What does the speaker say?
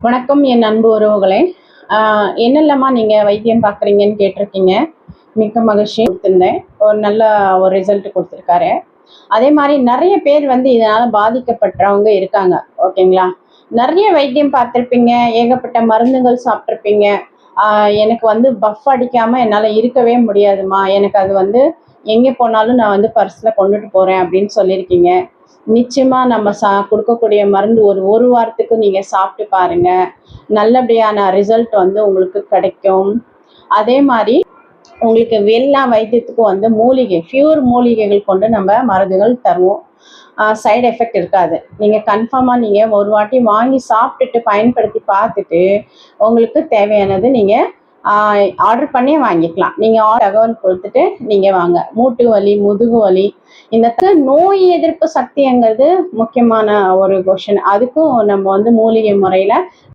வணக்கம் என் அன்பு உறவுகளே. என்னெல்லாமா நீங்கள் வைத்தியம் பார்க்குறீங்கன்னு கேட்டிருக்கீங்க. மிக்க மகிழ்ச்சி. கொடுத்துருந்தேன். ஒரு நல்ல ஒரு ரிசல்ட் கொடுத்துருக்காரு. அதே மாதிரி நிறைய பேர் இதனால் பாதிக்கப்பட்டவங்க இருக்காங்க. ஓகேங்களா? நிறைய வைத்தியம் பார்த்துருப்பீங்க, ஏகப்பட்ட மருந்துகள் சாப்பிட்ருப்பீங்க. எனக்கு பஃப் அடிக்காமல் என்னால் இருக்கவே முடியாதுமா, எனக்கு அது எங்கே போனாலும் நான் பர்ஸில் கொண்டுட்டு போகிறேன் அப்படின்னு சொல்லியிருக்கீங்க. நிச்சயமா நம்ம கொடுக்கக்கூடிய மருந்து ஒரு வாரத்துக்கு நீங்க சாப்பிட்டு பாருங்க. நல்லபடியான ரிசல்ட் உங்களுக்கு கிடைக்கும். அதே மாதிரி உங்களுக்கு எல்லா வைத்தியத்துக்கும் மூலிகை, பியூர் மூலிகைகள் கொண்டு நம்ம மருந்துகள் தருவோம். சைடு எஃபெக்ட் இருக்காது. நீங்கள் கன்ஃபார்மாக நீங்கள் ஒரு வாட்டி வாங்கி சாப்பிட்டுட்டு பயன்படுத்தி பார்த்துட்டு உங்களுக்கு தேவையானது நீங்கள் ஆர்டர் பண்ணி வாங்கிக்கலாம். நீங்கள் தகவல் கொடுத்துட்டு நீங்கள் வாங்க. மூட்டு வலி, முதுகு வலி, இந்த நோய் எதிர்ப்பு சக்திங்கிறது முக்கியமான ஒரு கொஷின். அதுக்கும் நம்ம மூலிகை முறையில்